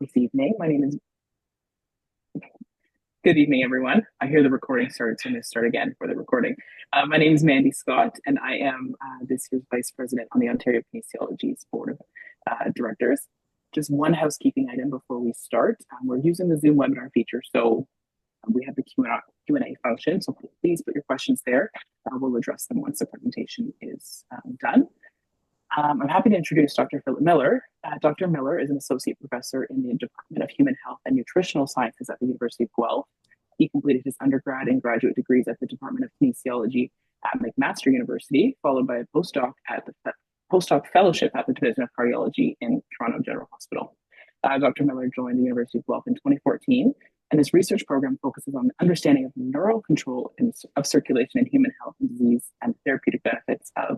this evening. Good evening, everyone. I hear the recording started, so I'm going to start again for the recording. My name is Mandy Scott, and I am this year's Vice President on the Ontario Kinesiology's Board of Directors. Just one housekeeping item before we start. We're using the Zoom webinar feature, so we have the Q&A function, so please put your questions there. We'll address them once the presentation is done. I'm happy to introduce Dr. Philip Miller. Dr. Miller is an associate professor in the Department of Human Health and Nutritional Sciences at the University of Guelph. He completed his undergrad and graduate degrees at the Department of Kinesiology at McMaster University, followed by a postdoc fellowship at the Division of Cardiology in Toronto General Hospital. Dr. Miller joined the University of Guelph in 2014, and his research program focuses on the understanding of neural control of circulation in human health and disease and therapeutic benefits of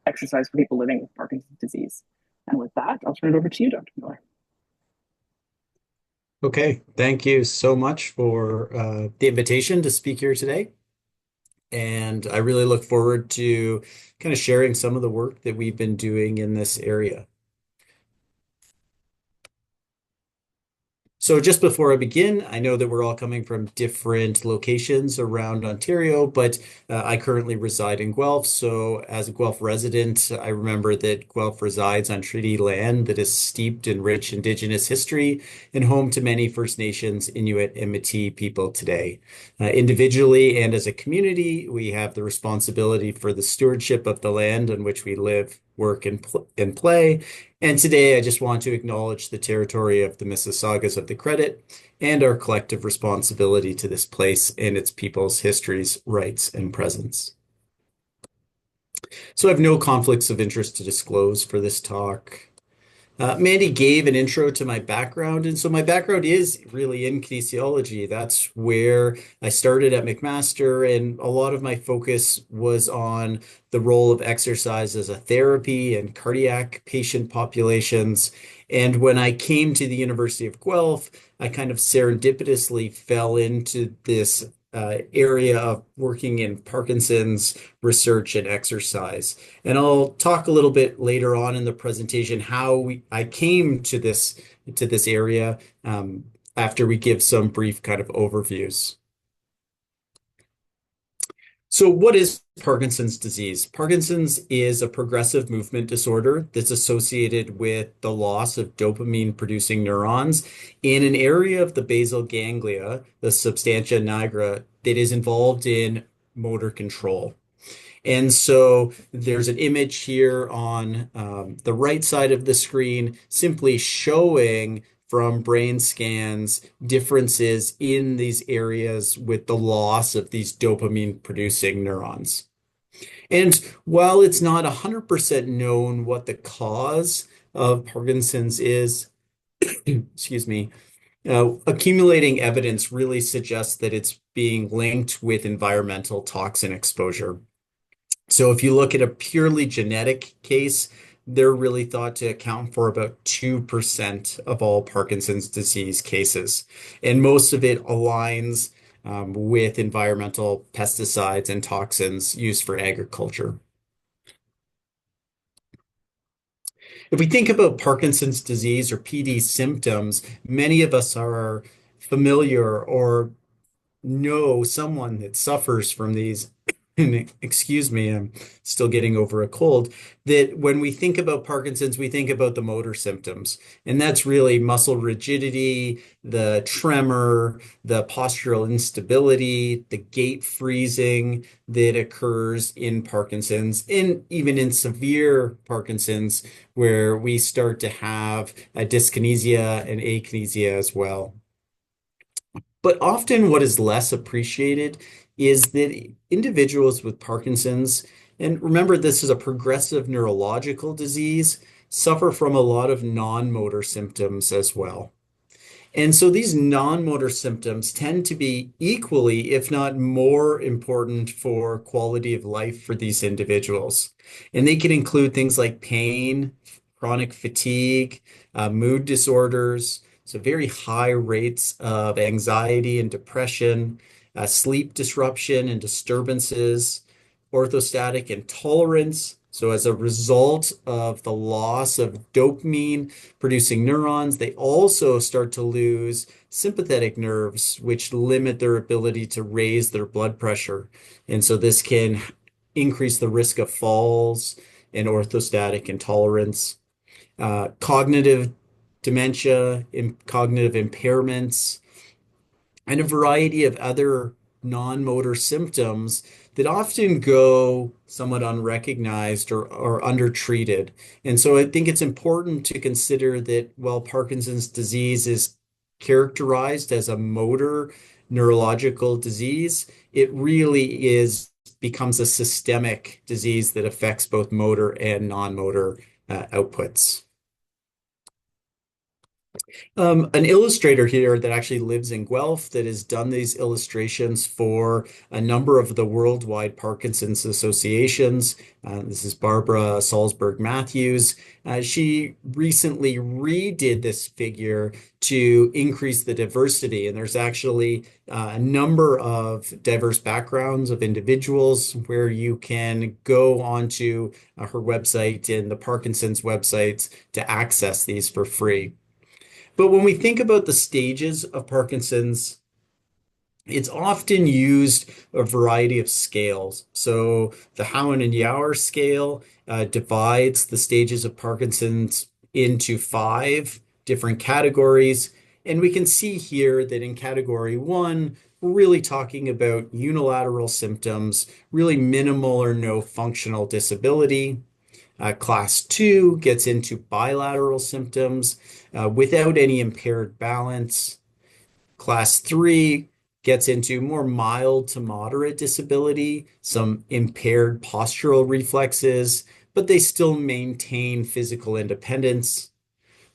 exercise for people living with Parkinson's disease. And with that, I'll turn it over to you, Dr. Miller. Okay, thank you so much for the invitation to speak here today. And I really look forward to kind of sharing some of the work that we've been doing in this area. So just before I begin, I know that we're all coming from different locations around Ontario, but I currently reside in Guelph. So as a Guelph resident, I remember that Guelph resides on treaty land that is steeped in rich Indigenous history and home to many First Nations, Inuit, and Métis people today. Individually and as a community, we have the responsibility for the stewardship of the land on which we live, work, and play. And today I just want to acknowledge the territory of the Mississaugas of the Credit and our collective responsibility to this place and its people's histories, rights, and presence. So I have no conflicts of interest to disclose for this talk. Mandy gave an intro to my background, and so my background is really in kinesiology. That's where I started at McMaster, and a lot of my focus was on the role of exercise as a therapy in cardiac patient populations. And when I came to the University of Guelph, I kind of serendipitously fell into this area of working in Parkinson's research and exercise. And I'll talk a little bit later on in the presentation how I came to this area after we give some brief kind of overviews. So what is Parkinson's disease? Parkinson's is a progressive movement disorder that's associated with the loss of dopamine-producing neurons in an area of the basal ganglia, the substantia nigra, that is involved in motor control. And so there's an image here on the right side of the screen simply showing from brain scans differences in these areas with the loss of these dopamine producing neurons. And while it's not 100% known what the cause of Parkinson's is, excuse me, accumulating evidence really suggests that it's being linked with environmental toxin exposure. So if you look at a purely genetic case, they're really thought to account for about 2% of all Parkinson's disease cases. And most of it aligns with environmental pesticides and toxins used for agriculture. If we think about Parkinson's disease or PD symptoms, many of us are familiar or know someone that suffers from these. And excuse me, I'm still getting over a cold, that when we think about Parkinson's, we think about the motor symptoms. And that's really muscle rigidity, the tremor, the postural instability, the gait freezing that occurs in Parkinson's, and even in severe Parkinson's, where we start to have a dyskinesia and akinesia as well. But often what is less appreciated is that individuals with Parkinson's, and remember this is a progressive neurological disease, suffer from a lot of non-motor symptoms as well. And so these non-motor symptoms tend to be equally, if not more important for quality of life for these individuals. And they can include things like pain, chronic fatigue, mood disorders, so very high rates of anxiety and depression, sleep disruption and disturbances, orthostatic intolerance, So as a result of the loss of dopamine producing neurons, they also start to lose sympathetic nerves, which limit their ability to raise their blood pressure. And so this can increase the risk of falls and orthostatic intolerance, cognitive dementia, cognitive impairments, and a variety of other non-motor symptoms that often go somewhat unrecognized or undertreated. And so I think it's important to consider that while Parkinson's disease is characterized as a motor neurological disease, it really is becomes a systemic disease that affects both motor and non-motor outputs. An illustrator here that actually lives in Guelph that has done these illustrations for a number of the worldwide Parkinson's associations. This is Barbara Salzberg Matthews. She recently redid this figure to increase the diversity, and there's actually a number of diverse backgrounds of individuals where you can go onto her website and the Parkinson's websites to access these for free. But when we think about the stages of Parkinson's, it's often used a variety of scales. So the Howen and Yower scale divides the stages of Parkinson's into five different categories. And we can see here that in category one, we're really talking about unilateral symptoms, really minimal or no functional disability. Class two gets into bilateral symptoms without any impaired balance. Class three gets into more mild to moderate disability, some impaired postural reflexes, but they still maintain physical independence.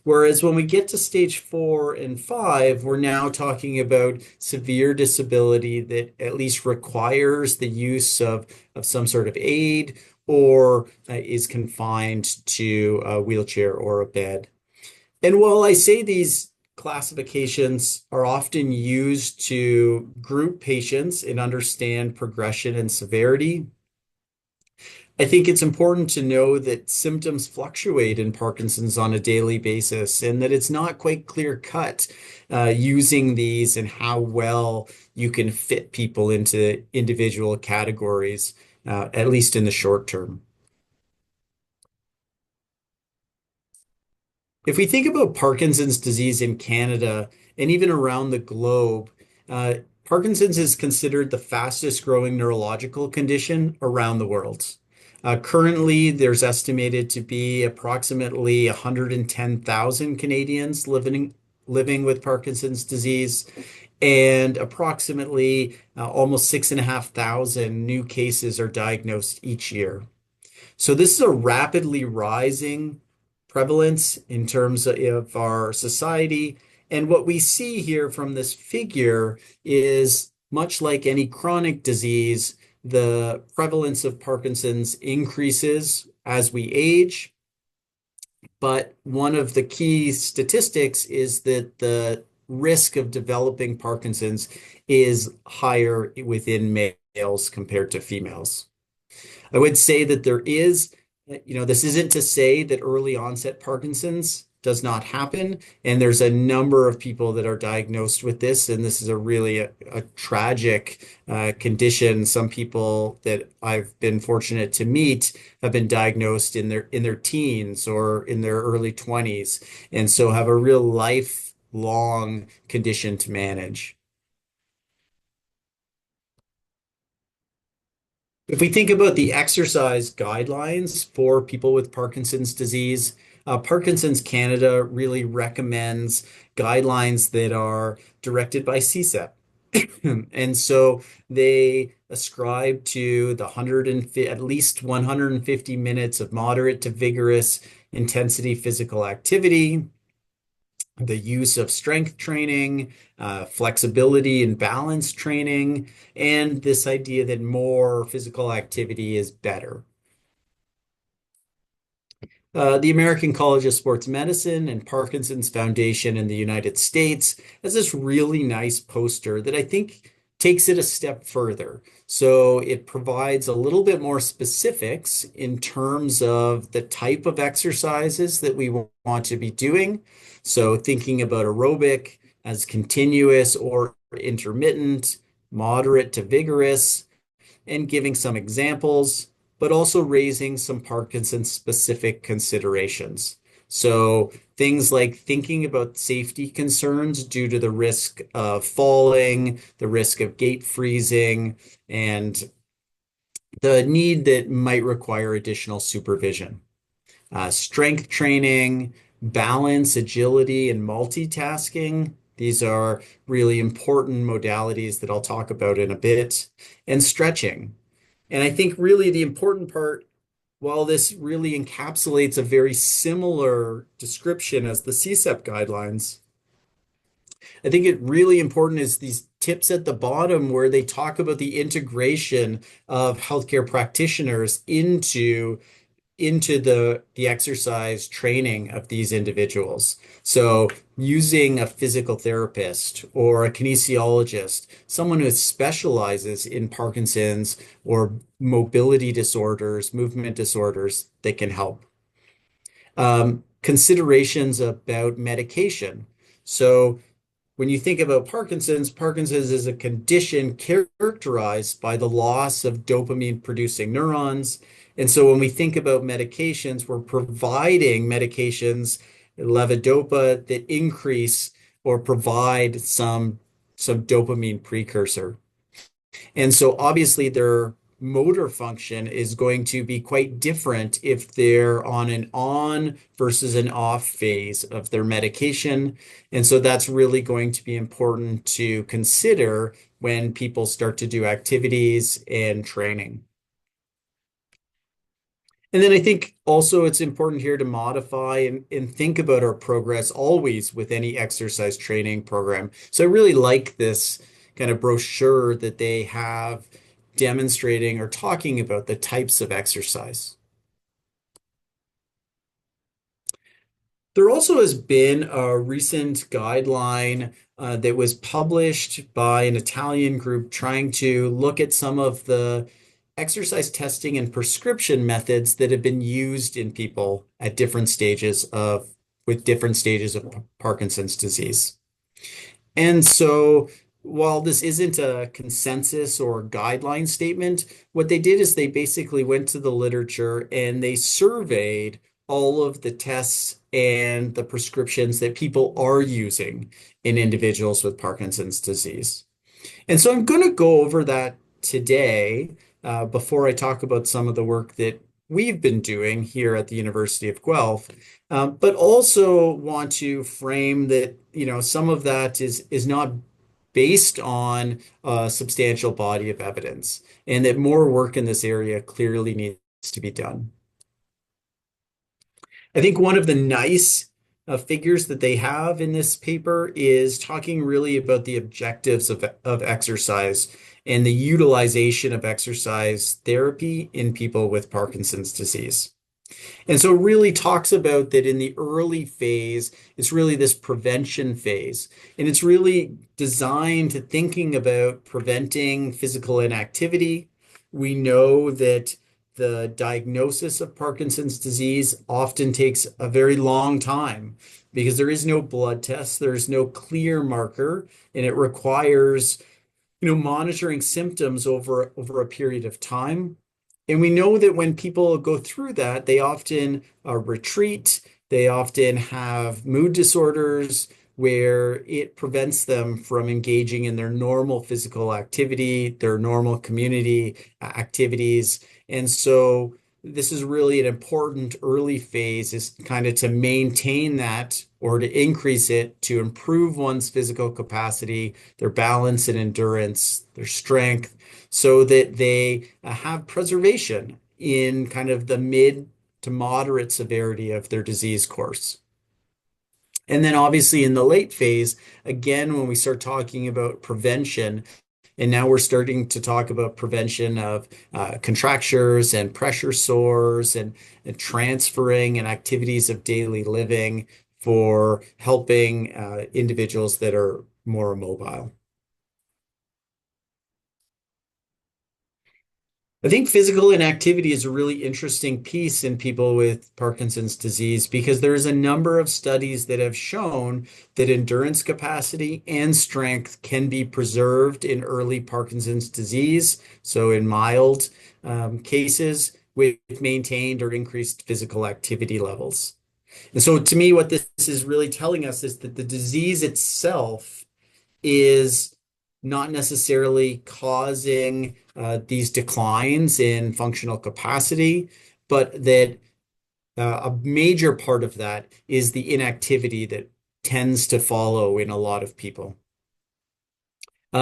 Whereas when we get to stage four and five, we're now talking about severe disability that at least requires the use of some sort of aid or is confined to a wheelchair or a bed. And while I say these classifications are often used to group patients and understand progression and severity, I think it's important to know that symptoms fluctuate in Parkinson's on a daily basis and that it's not quite clear cut using these and how well you can fit people into individual categories, at least in the short term. If we think about Parkinson's disease in Canada and even around the globe, Parkinson's is considered the fastest growing neurological condition around the world. Currently, there's estimated to be approximately 110,000 Canadians living with Parkinson's disease, and approximately almost 6,500 new cases are diagnosed each year. So this is a rapidly rising prevalence in terms of our society. And what we see here from this figure is much like any chronic disease, the prevalence of Parkinson's increases as we age. But one of the key statistics is that the risk of developing Parkinson's is higher within males compared to females. I would say that there is, this isn't to say that early onset Parkinson's does not happen. And there's a number of people that are diagnosed with this, and this is a really a tragic condition. Some people that I've been fortunate to meet have been diagnosed in their teens or in their early 20s, and so have a real lifelong condition to manage. If we think about the exercise guidelines for people with Parkinson's disease, Parkinson's Canada really recommends guidelines that are directed by CSEP. And so they ascribe to the 150, at least 150 minutes of moderate to vigorous intensity physical activity, the use of strength training, flexibility and balance training, and this idea that more physical activity is better. The American College of Sports Medicine and Parkinson's Foundation in the United States has this really nice poster that I think takes it a step further. So it provides a little bit more specifics in terms of the type of exercises that we want to be doing. So thinking about aerobic as continuous or intermittent, moderate to vigorous, and giving some examples, but also raising some Parkinson's specific considerations. So things like thinking about safety concerns due to the risk of falling, the risk of gait freezing, and the need that might require additional supervision. Strength training, balance, agility, and multitasking. These are really important modalities that I'll talk about in a bit. And stretching. And I think really the important part, while this really encapsulates a very similar description as the CSEP guidelines, I think it really important is these tips at the bottom where they talk about the integration of healthcare practitioners into the exercise training of these individuals. So using a physical therapist or a kinesiologist, someone who specializes in Parkinson's or mobility disorders, movement disorders that can help. Considerations about medication. So when you think about Parkinson's is a condition characterized by the loss of dopamine producing neurons. And so when we think about medications, we're providing medications, levodopa, that increase or provide some dopamine precursor. And so obviously their motor function is going to be quite different if they're on an on versus an off phase of their medication. And so that's really going to be important to consider when people start to do activities and training. And then I think also it's important here to modify and think about our progress always with any exercise training program. So I really like this kind of brochure that they have demonstrating or talking about the types of exercise. There also has been a recent guideline that was published by an Italian group trying to look at some of the exercise testing and prescription methods that have been used in people at different stages of with different stages of Parkinson's disease. And so while this isn't a consensus or guideline statement, what they did is they basically went to the literature and they surveyed all of the tests and the prescriptions that people are using in individuals with Parkinson's disease. And so I'm going to go over that today before I talk about some of the work that we've been doing here at the University of Guelph, but also want to frame that, some of that is not based on a substantial body of evidence, and that more work in this area clearly needs to be done. I think one of the nice figures that they have in this paper is talking really about the objectives of exercise and the utilization of exercise therapy in people with Parkinson's disease. And so it really talks about that in the early phase, it's really this prevention phase. And it's really designed to thinking about preventing physical inactivity. We know that the diagnosis of Parkinson's disease often takes a very long time because there is no blood test, there's no clear marker, and it requires monitoring symptoms over a period of time. And we know that when people go through that, they often retreat, they often have mood disorders where it prevents them from engaging in their normal physical activity, their normal community activities. And so this is really an important early phase, is kind of to maintain that or to increase it to improve one's physical capacity, their balance and endurance, their strength, so that they have preservation in kind of the mid to moderate severity of their disease course. And then obviously in the late phase, again, when we start talking about prevention, and now we're starting to talk about prevention of contractures and pressure sores and transferring and activities of daily living for helping individuals that are more immobile. I think physical inactivity is a really interesting piece in people with Parkinson's disease because there's a number of studies that have shown that endurance capacity and strength can be preserved in early Parkinson's disease. So in mild cases with maintained or increased physical activity levels. And so to me, what this is really telling us is that the disease itself is not necessarily causing these declines in functional capacity, but that a major part of that is the inactivity that tends to follow in a lot of people.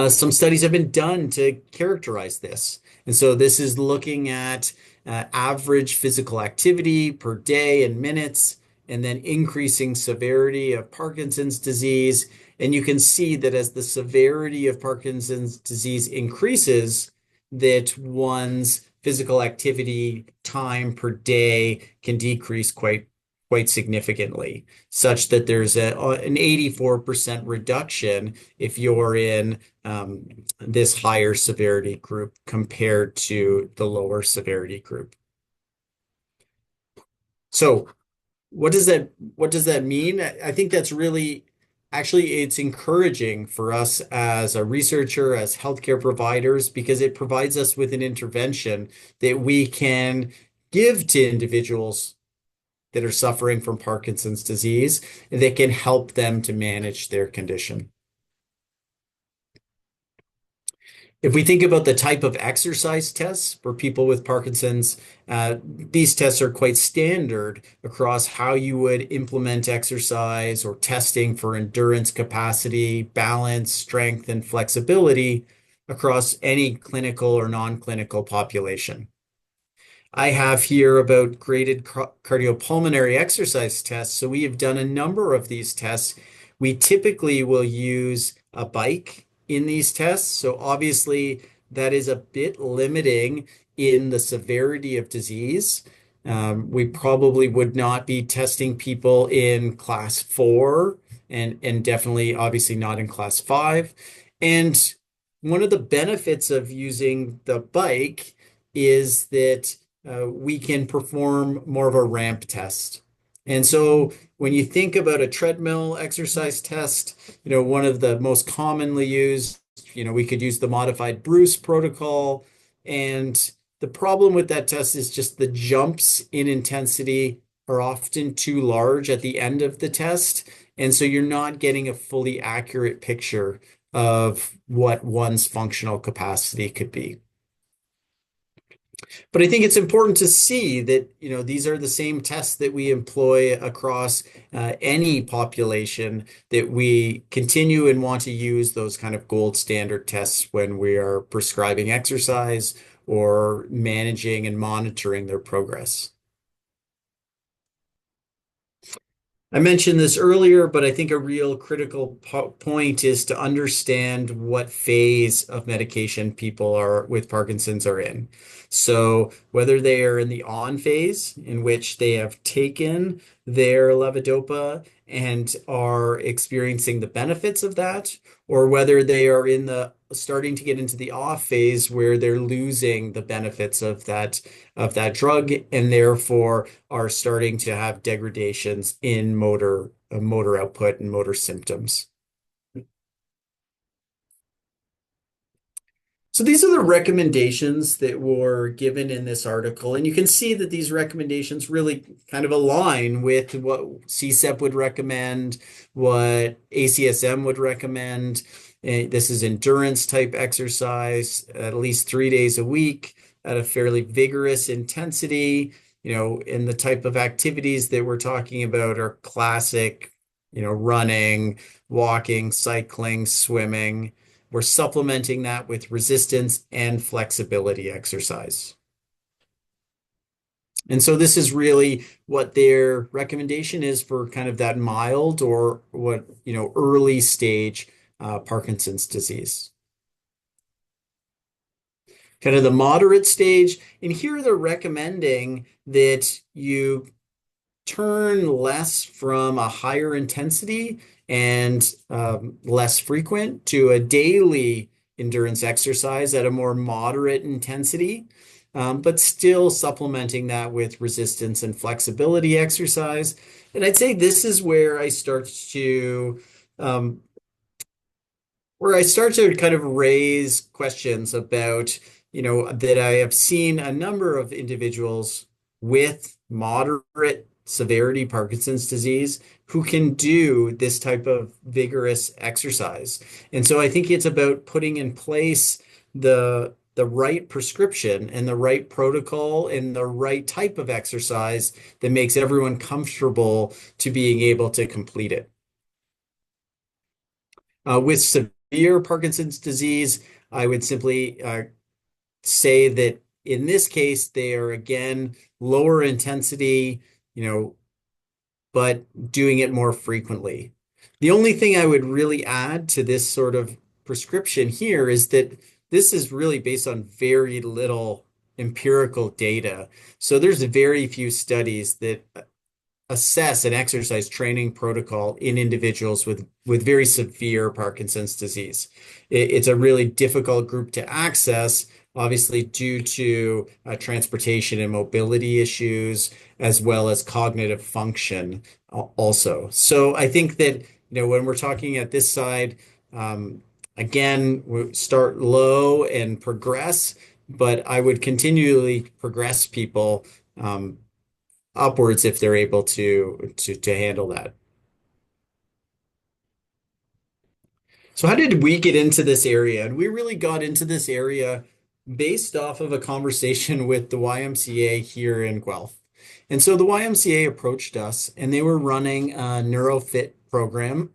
Some studies have been done to characterize this. And so this is looking at average physical activity per day in minutes, and then increasing severity of Parkinson's disease. And you can see that as the severity of Parkinson's disease increases, that one's physical activity time per day can decrease quite significantly, such that there's an 84% reduction if you're in this higher severity group compared to the lower severity group. So what does that mean? I think that's really actually it's encouraging for us as a researcher, as healthcare providers, because it provides us with an intervention that we can give to individuals that are suffering from Parkinson's disease that can help them to manage their condition. If we think about the type of exercise tests for people with Parkinson's, these tests are quite standard across how you would implement exercise or testing for endurance capacity, balance, strength, and flexibility across any clinical or non-clinical population. I have here about graded cardiopulmonary exercise tests. So we have done a number of these tests. We typically will use a bike in these tests. So obviously that is a bit limiting in the severity of disease. We probably would not be testing people in class 4 and definitely obviously not in class 5. And one of the benefits of using the bike is that we can perform more of a ramp test. And so when you think about a treadmill exercise test, one of the most commonly used, we could use the modified Bruce protocol. And the problem with that test is just the jumps in intensity are often too large at the end of the test. And so you're not getting a fully accurate picture of what one's functional capacity could be. But I think it's important to see that, these are the same tests that we employ across any population, that we continue and want to use those kind of gold standard tests when we are prescribing exercise or managing and monitoring their progress. I mentioned this earlier, but I think a real critical point is to understand what phase of medication people are with Parkinson's are in. So whether they are in the on phase, in which they have taken their levodopa and are experiencing the benefits of that, or whether they are in the starting to get into the off phase where they're losing the benefits of that drug and therefore are starting to have degradations in motor output and motor symptoms. So these are the recommendations that were given in this article, and you can see that these recommendations really kind of align with what CSEP would recommend, what ACSM would recommend. This is endurance type exercise, at least 3 days a week at a fairly vigorous intensity. And the type of activities that we're talking about are classic, running, walking, cycling, swimming. We're supplementing that with resistance and flexibility exercise. And so this is really what their recommendation is for kind of that mild or early stage Parkinson's disease. Kind of the moderate stage, and here they're recommending that you turn less from a higher intensity and less frequent to a daily endurance exercise at a more moderate intensity. but still supplementing that with resistance and flexibility exercise. And I'd say this is um, where I start to kind of raise questions about, that I have seen a number of individuals with moderate severity Parkinson's disease who can do this type of vigorous exercise. And so I think it's about putting in place the right prescription and the right protocol and the right type of exercise that makes everyone comfortable to being able to complete it. With severe Parkinson's disease, I would simply say that in this case, they are again lower intensity, you know, but doing it more frequently. The only thing I would really add to this sort of prescription here is that this is really based on very little empirical data. So there's very few studies that assess an exercise training protocol in individuals with very severe Parkinson's disease. It's a really difficult group to access, obviously due to transportation and mobility issues, as well as cognitive function also. So I think that, when we're talking at this side, again, we start low and progress, but I would continually progress people upwards if they're able to handle that. So how did we get into this area? And we really got into this area based off of a conversation with the YMCA here in Guelph. And so the YMCA approached us and they were running a NeuroFit program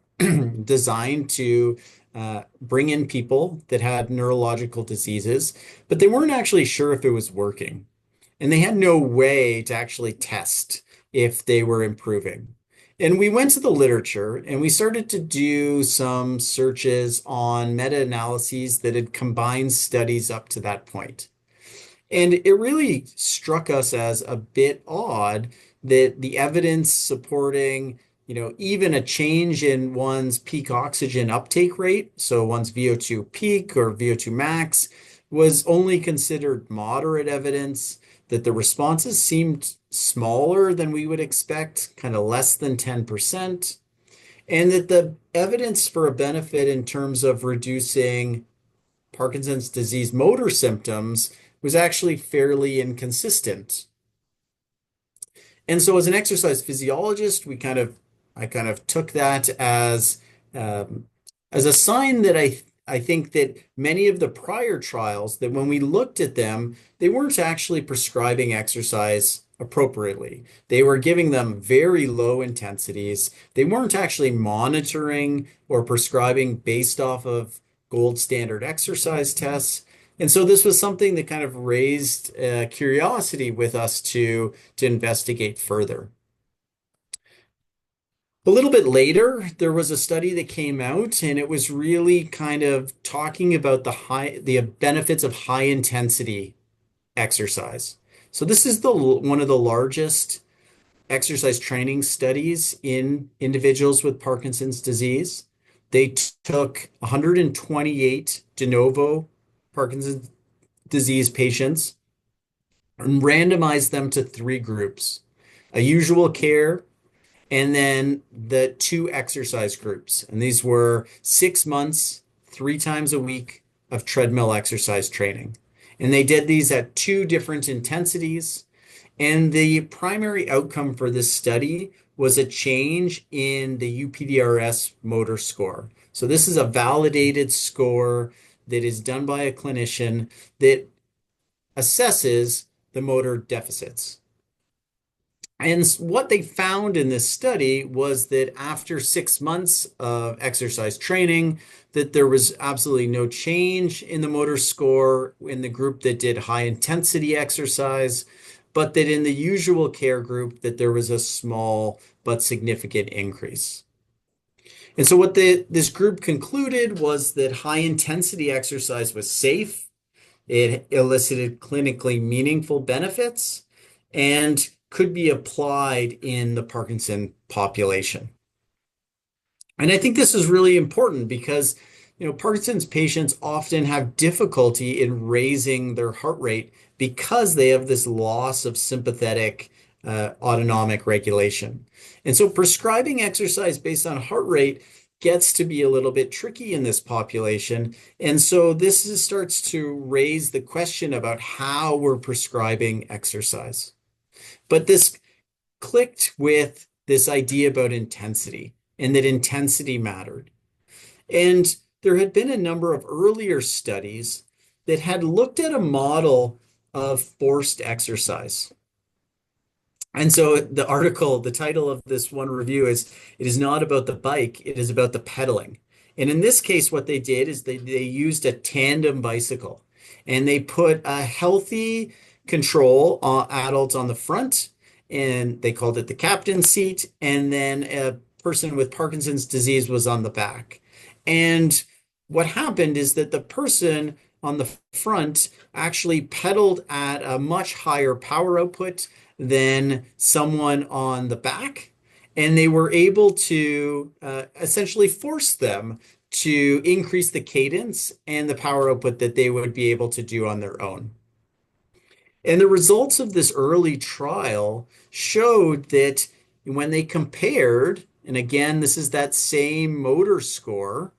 designed to bring in people that had neurological diseases, but they weren't actually sure if it was working. And they had no way to actually test if they were improving. And we went to the literature and we started to do some searches on meta-analyses that had combined studies up to that point. And it really struck us as a bit odd that the evidence supporting, even a change in one's peak oxygen uptake rate, so one's VO2 peak or VO2 max, was only considered moderate evidence, that the responses seemed smaller than we would expect, kind of less than 10%, and that the evidence for a benefit in terms of reducing Parkinson's disease motor symptoms was actually fairly inconsistent. And so as an exercise physiologist, I kind of took that um, as a sign that I think that many of the prior trials, that when we looked at them, they weren't actually prescribing exercise appropriately. They were giving them very low intensities. They weren't actually monitoring or prescribing based off of gold standard exercise tests. And so this was something that kind of raised curiosity with us to investigate further. A little bit later, there was a study that came out, and it was really kind of talking about the benefits of high intensity exercise. So this is the one of the largest exercise training studies in individuals with Parkinson's disease. They took 128 de novo Parkinson's disease patients and randomized them to three groups: a usual care, and then the two exercise groups. And these were 6 months, 3 times a week of treadmill exercise training. And they did these at two different intensities. And the primary outcome for this study was a change in the UPDRS motor score. So this is a validated score that is done by a clinician that assesses the motor deficits. And what they found in this study was that after 6 months of exercise training, that there was absolutely no change in the motor score in the group that did high intensity exercise, but that in the usual care group, that there was a small but significant increase. And so what this group concluded was that high intensity exercise was safe. It elicited clinically meaningful benefits and could be applied in the Parkinson population. And I think this is really important because, Parkinson's patients often have difficulty in raising their heart rate because they have this loss of sympathetic autonomic regulation. And so prescribing exercise based on heart rate gets to be a little bit tricky in this population. And so starts to raise the question about how we're prescribing exercise. But this clicked with this idea about intensity and that intensity mattered. And there had been a number of earlier studies that had looked at a model of forced exercise. And so the title of this one review is It is not about the bike, it is about the pedaling. And in this case, what they did is they used a tandem bicycle and they put a healthy control adult on the front, and they called it the captain's seat. And then a person with Parkinson's disease was on the back. And what happened is that the person on the front actually pedaled at a much higher power output than someone on the back. And they were able to essentially force them to increase the cadence and the power output that they would be able to do on their own. And the results of this early trial showed that when they compared, and again, this is that same motor score,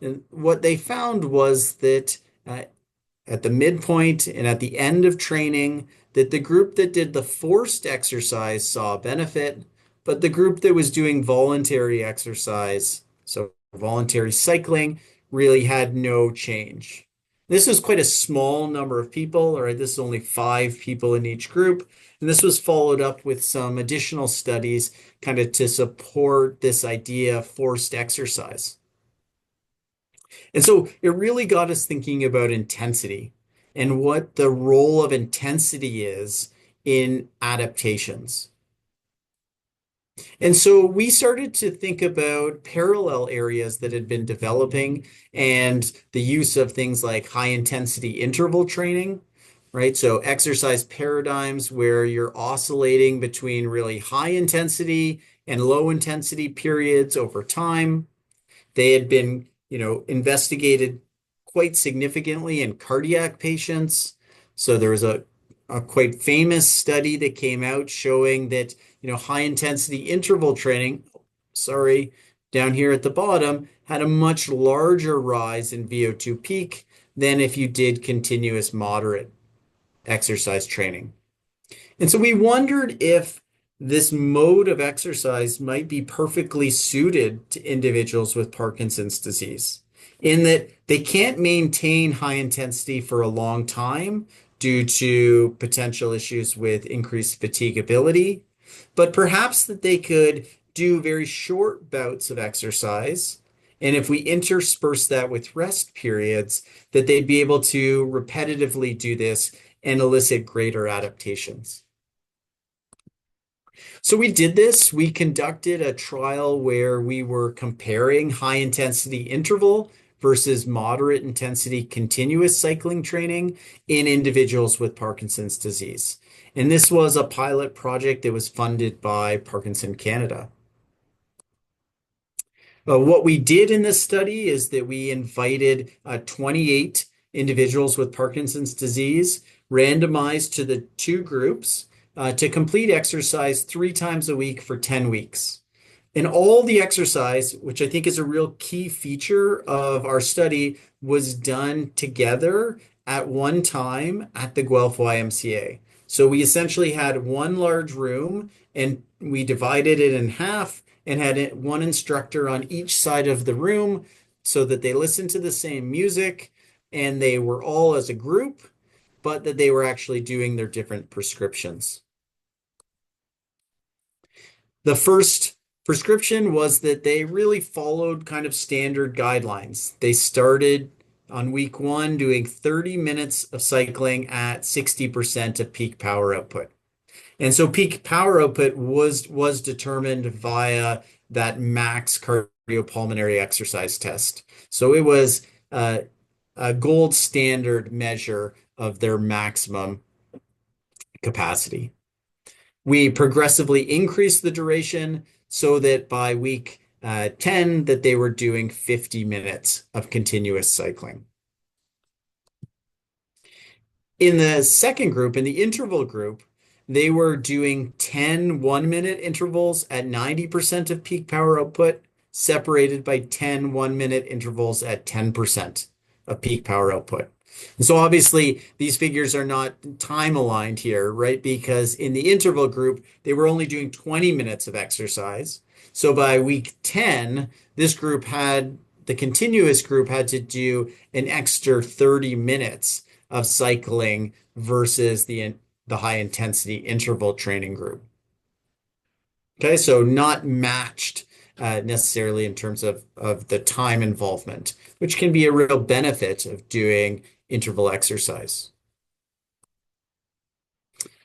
and what they found was that at the midpoint and at the end of training, that the group that did the forced exercise saw a benefit, but the group that was doing voluntary exercise, so voluntary cycling, really had no change. This was quite a small number of people, or this is only 5 people in each group. And this was followed up with some additional studies kind of to support this idea of forced exercise. And so it really got us thinking about intensity and what the role of intensity is in adaptations. And so we started to think about parallel areas that had been developing and the use of things like high intensity interval training, right? So exercise paradigms where you're oscillating between really high intensity and low intensity periods over time. They had been, investigated quite significantly in cardiac patients. So there was a quite famous study that came out showing that, high intensity interval training, sorry, down here at the bottom, had a much larger rise in VO2 peak than if you did continuous moderate exercise training. And so we wondered if this mode of exercise might be perfectly suited to individuals with Parkinson's disease, in that they can't maintain high intensity for a long time due to potential issues with increased fatigability, but perhaps that they could do very short bouts of exercise. And if we intersperse that with rest periods, that they'd be able to repetitively do this and elicit greater adaptations. So we did this. We conducted a trial where we were comparing high intensity interval versus moderate intensity continuous cycling training in individuals with Parkinson's disease. And this was a pilot project that was funded by Parkinson Canada. What we did in this study is that we invited 28 individuals with Parkinson's disease, randomized to the 2 groups, to complete exercise 3 times a week for 10 weeks. And all the exercise, which I think is a real key feature of our study, was done together at one time at the Guelph YMCA. So we essentially had one large room and we divided it in half and had one instructor on each side of the room so that they listened to the same music and they were all as a group, but that they were actually doing their different prescriptions. The first prescription was that they really followed kind of standard guidelines. They started on week 1 doing 30 minutes of cycling at 60% of peak power output. And so peak power output was determined via that max cardiopulmonary exercise test. So it was a gold standard measure of their maximum capacity. We progressively increased the duration so that by week 10 that they were doing 50 minutes of continuous cycling. In the second group, in the interval group, they were doing 10 1-minute intervals at 90% of peak power output, separated by 10 1-minute intervals at 10% of peak power output. And so obviously these figures are not time aligned here, right? Because in the interval group, they were only doing 20 minutes of exercise. So by week 10, the continuous group had to do an extra 30 minutes of cycling versus the high intensity interval training group. Okay, so not matched necessarily in terms of the time involvement, which can be a real benefit of doing interval exercise.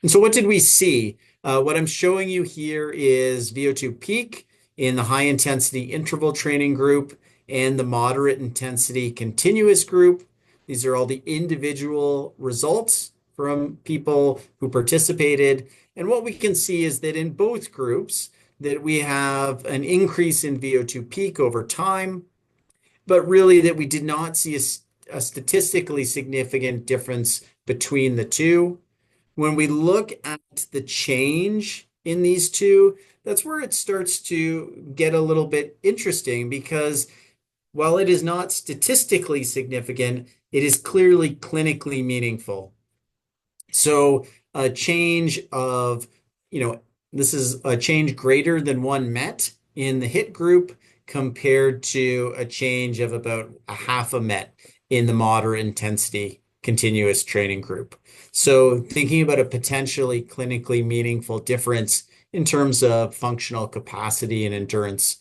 And so what did we see? What I'm showing you here is VO2 peak in the high intensity interval training group and the moderate intensity continuous group. These are all the individual results from people who participated. And what we can see is that in both groups that we have an increase in VO2 peak over time, but really that we did not see a statistically significant difference between the two. When we look at the change in these two, that's where it starts to get a little bit interesting because while it is not statistically significant, it is clearly clinically meaningful. So a change of, this is a change greater than 1 MET in the HIT group compared to a change of about a half a MET in the moderate intensity continuous training group. So thinking about a potentially clinically meaningful difference in terms of functional capacity and endurance.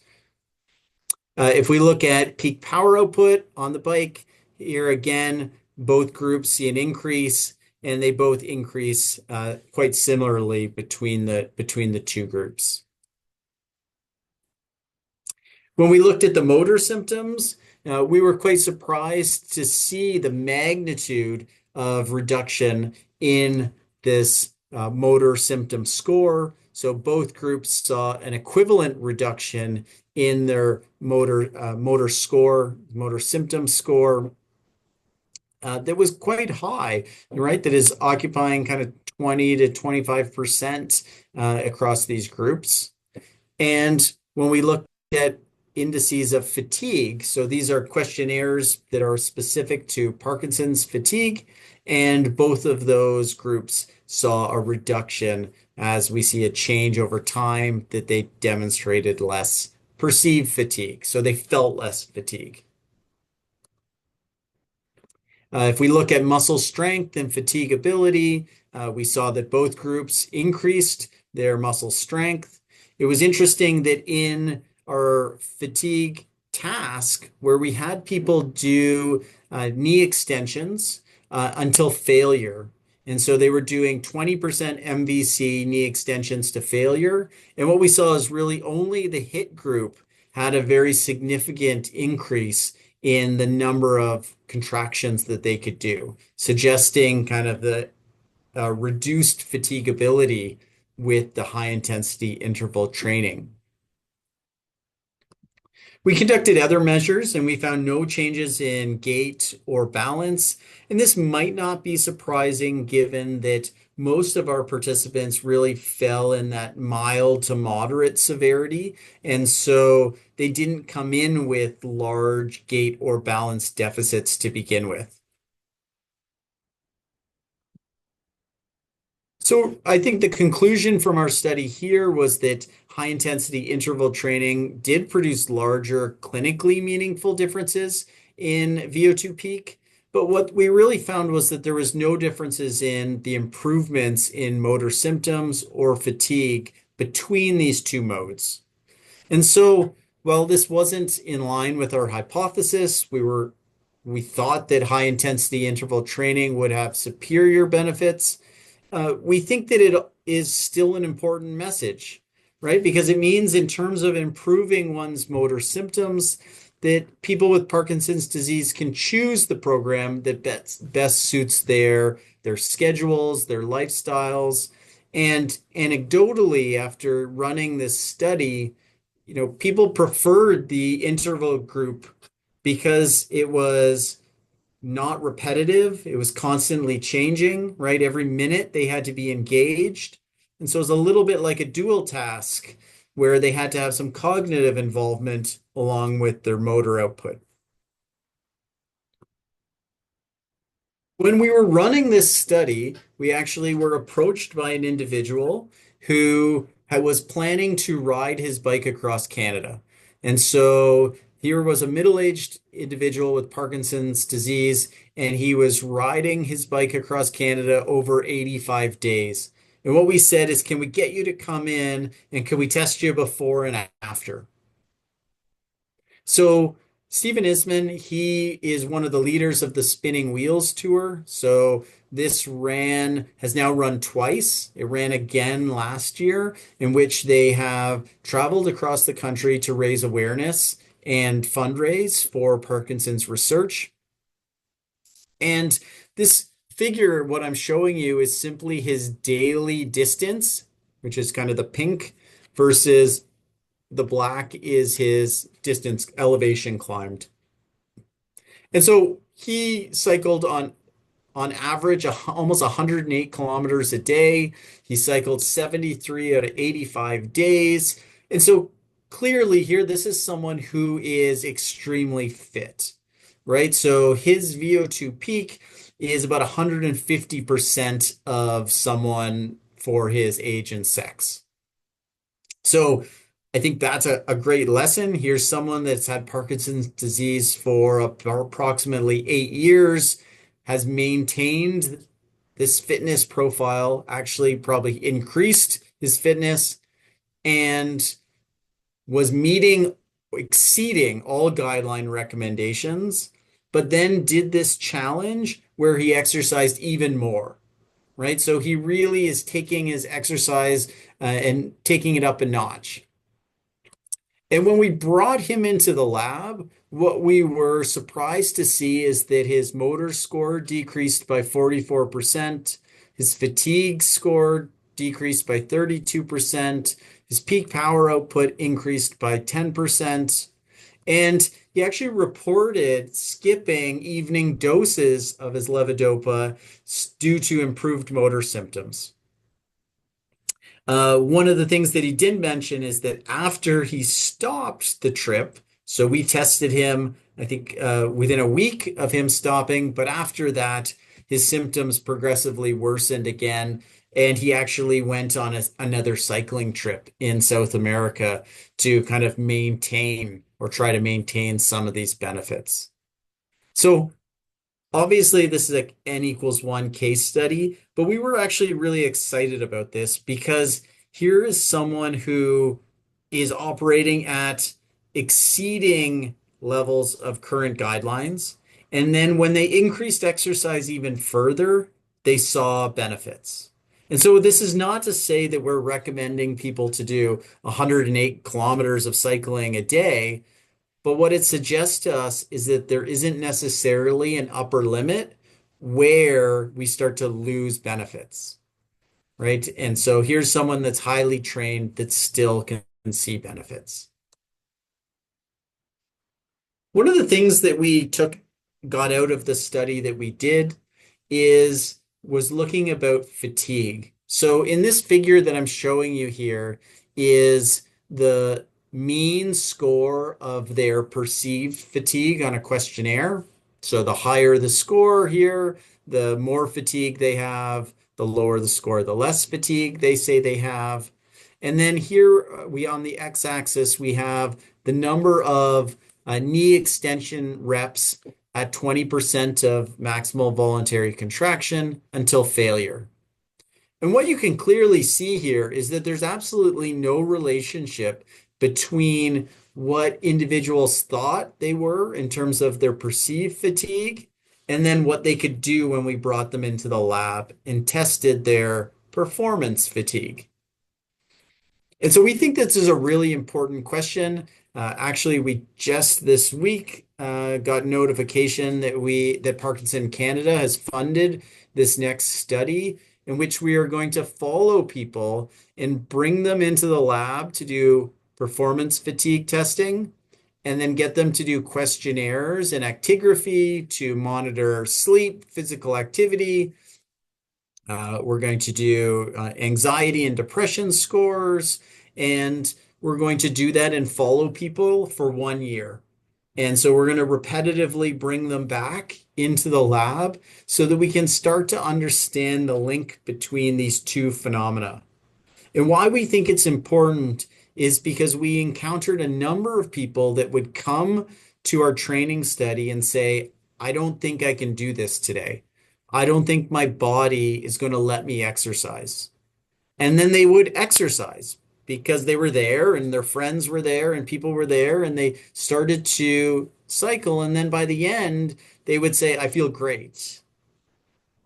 If we look at peak power output on the bike, here again, both groups see an increase, and they both increase quite similarly between the two groups. When we looked at the motor symptoms, we were quite surprised to see the magnitude of reduction in this motor symptom score. So both groups saw an equivalent reduction in their motor symptom score that was quite high, right? That is occupying kind of 20 to 25% across these groups. And when we look at indices of fatigue, so these are questionnaires that are specific to Parkinson's fatigue, and both of those groups saw a reduction as we see a change over time that they demonstrated less perceived fatigue. So they felt less fatigue. If we look at muscle strength and fatigability, we saw that both groups increased their muscle strength. It was interesting that in our fatigue task, where we had people do knee extensions until failure. And so they were doing 20% MVC knee extensions to failure. And what we saw is really only the HIT group had a very significant increase in the number of contractions that they could do, suggesting kind of the reduced fatigability with the high intensity interval training. We conducted other measures and we found no changes in gait or balance. And this might not be surprising given that most of our participants really fell in that mild to moderate severity. And so they didn't come in with large gait or balance deficits to begin with. So I think the conclusion from our study here was that high intensity interval training did produce larger clinically meaningful differences in VO2 peak. But what we really found was that there was no differences in the improvements in motor symptoms or fatigue between these two modes. And so while this wasn't in line with our hypothesis, we thought that high intensity interval training would have superior benefits. We think that it is still an important message, right? Because it means in terms of improving one's motor symptoms, that people with Parkinson's disease can choose the program that best suits their schedules, their lifestyles. And anecdotally, after running this study, people preferred the interval group because it was not repetitive. It was constantly changing, right? Every minute they had to be engaged. And so it was a little bit like a dual task where they had to have some cognitive involvement along with their motor output. When we were running this study, we actually were approached by an individual who was planning to ride his bike across Canada. And so here was a middle-aged individual with Parkinson's disease, and he was riding his bike across Canada over 85 days. And what we said is, can we get you to come in and can we test you before and after? So Stephen Isman, he is one of the leaders of the Spinning Wheels tour. So this has now run twice. It ran again last year, in which they have traveled across the country to raise awareness and fundraise for Parkinson's research. And this figure, what I'm showing you is simply his daily distance, which is kind of the pink, versus the black is his distance elevation climbed. And so he cycled on average almost 108 kilometers a day. He cycled 73 out of 85 days. And so clearly here, this is someone who is extremely fit, right? So his VO2 peak is about 150% of someone for his age and sex. So I think that's a great lesson. Here's someone that's had Parkinson's disease for approximately 8 years, has maintained this fitness profile, actually probably increased his fitness, and was exceeding all guideline recommendations, but then did this challenge where he exercised even more, right? So he really is taking his exercise and taking it up a notch. And when we brought him into the lab, what we were surprised to see is that his motor score decreased by 44%, his fatigue score decreased by 32%, his peak power output increased by 10%, and he actually reported skipping evening doses of his levodopa due to improved motor symptoms. One of the things that he did mention is that after he stopped the trip, so we tested him, I think, within a week of him stopping, but after that, his symptoms progressively worsened again. And he actually went on another cycling trip in South America to kind of maintain or try to maintain some of these benefits. So obviously, this is a N=1 case study, but we were actually really excited about this because here is someone who is operating at exceeding levels of current guidelines. And then when they increased exercise even further, they saw benefits. And so this is not to say that we're recommending people to do 108 kilometers of cycling a day, but what it suggests to us is that there isn't necessarily an upper limit where we start to lose benefits, right? And so here's someone that's highly trained that still can see benefits. One of the things that got out of the study that we did was looking about fatigue. So in this figure that I'm showing you here is the mean score of their perceived fatigue on a questionnaire. So the higher the score here, the more fatigue they have, the lower the score, the less fatigue they say they have. And then here on the x-axis, we have the number of knee extension reps at 20% of maximal voluntary contraction until failure. And what you can clearly see here is that there's absolutely no relationship between what individuals thought they were in terms of their perceived fatigue and then what they could do when we brought them into the lab and tested their performance fatigue. And so we think this is a really important question. Actually, we just this week got notification that Parkinson Canada has funded this next study in which we are going to follow people and bring them into the lab to do performance fatigue testing, and then get them to do questionnaires and actigraphy to monitor sleep, physical activity. We're going to do anxiety and depression scores, and we're going to do that and follow people for 1 year. And so we're going to repetitively bring them back into the lab so that we can start to understand the link between these two phenomena. And why we think it's important is because we encountered a number of people that would come to our training study and say, I don't think I can do this today. I don't think my body is going to let me exercise. And then they would exercise because they were there and their friends were there and people were there and they started to cycle. And then by the end, they would say, I feel great.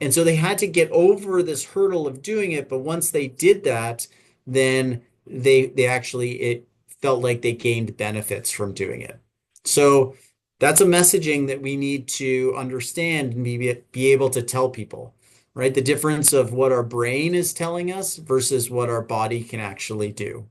And so they had to get over this hurdle of doing it. But once they did that, then they actually it felt like they gained benefits from doing it. So that's a messaging that we need to understand and be able to tell people, right? The difference of what our brain is telling us versus what our body can actually do.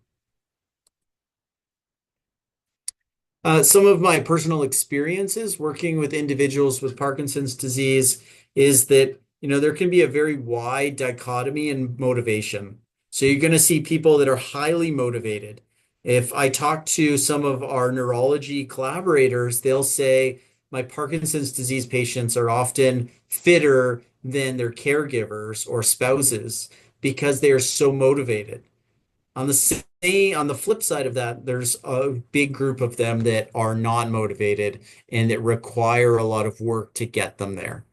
Some of my personal experiences working with individuals with Parkinson's disease is that, there can be a very wide dichotomy in motivation. So you're going to see people that are highly motivated. If I talk to some of our neurology collaborators, they'll say my Parkinson's disease patients are often fitter than their caregivers or spouses because they are so motivated. On the flip side of that, there's a big group of them that are non-motivated and that require a lot of work to get them there.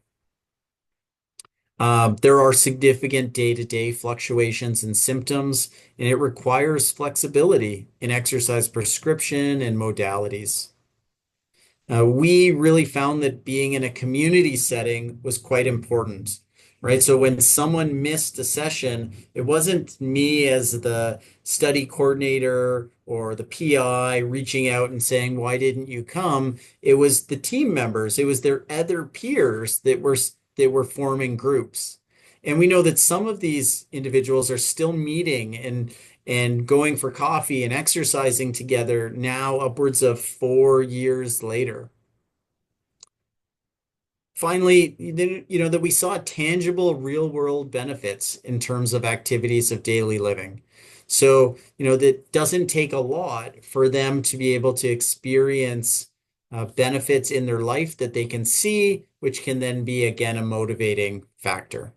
There are significant day-to-day fluctuations in symptoms, and it requires flexibility in exercise prescription and modalities. We really found that being in a community setting was quite important, right? So when someone missed a session, it wasn't me as the study coordinator or the PI reaching out and saying, "Why didn't you come?" It was the team members, it was their other peers that were forming groups. And we know that some of these individuals are still meeting and going for coffee and exercising together now upwards of 4 years later. Finally, that we saw tangible real world benefits in terms of activities of daily living. So, that doesn't take a lot for them to be able to experience benefits in their life that they can see, which can then be, again, a motivating factor.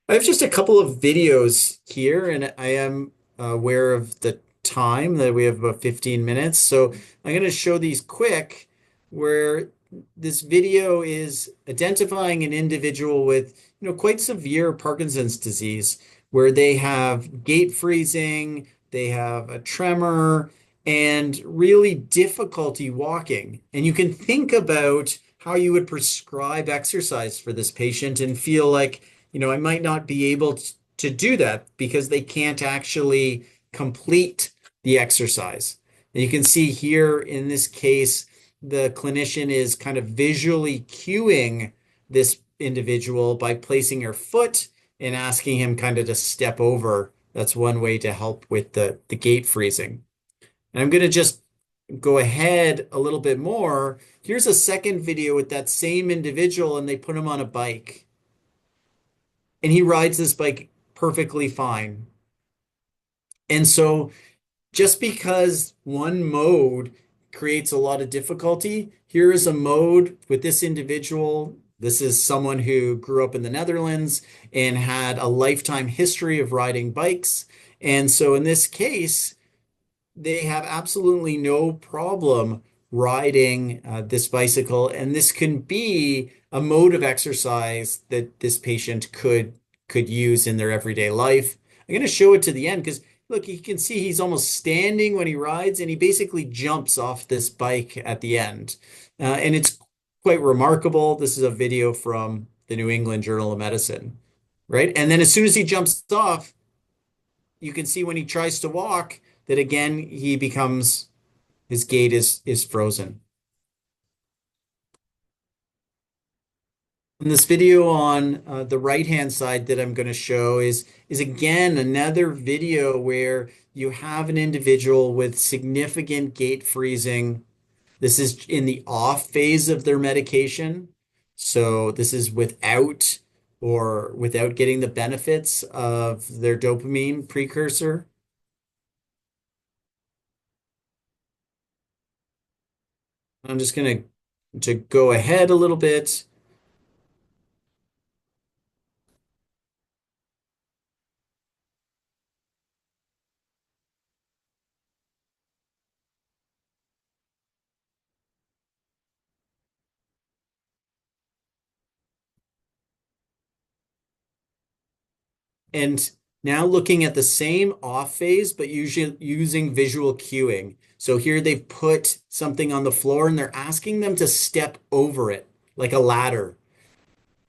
I have just a couple of videos here, and I am aware of the time that we have about 15 minutes. So I'm going to show these quick, where this video is identifying an individual with, quite severe Parkinson's disease, where they have gait freezing, they have a tremor, and really difficulty walking. And you can think about how you would prescribe exercise for this patient and feel like, I might not be able to do that because they can't actually complete the exercise. And you can see here in this case, the clinician is kind of visually cueing this individual by placing her foot and asking him kind of to step over. That's one way to help with the gait freezing. And I'm going to just go ahead a little bit more. Here's a second video with that same individual, and they put him on a bike. And he rides this bike perfectly fine. And so just because one mode creates a lot of difficulty, here is a mode with this individual. This is someone who grew up in the Netherlands and had a lifetime history of riding bikes. And so in this case, they have absolutely no problem riding this bicycle, and this can be a mode of exercise that this patient could use in their everyday life. I'm going to show it to the end because look, you can see he's almost standing when he rides, and he basically jumps off this bike at the end. And it's quite remarkable. This is a video from the New England Journal of Medicine, right? And then as soon as he jumps off, you can see when he tries to walk that again he becomes his gait is frozen. And this video on the right-hand side that I'm going to show is again another video where you have an individual with significant gait freezing. This is in the off phase of their medication. So this is without getting the benefits of their dopamine precursor. I'm just going to go ahead a little bit. And now looking at the same off phase, but usually using visual cueing. So here they've put something on the floor and they're asking them to step over it like a ladder.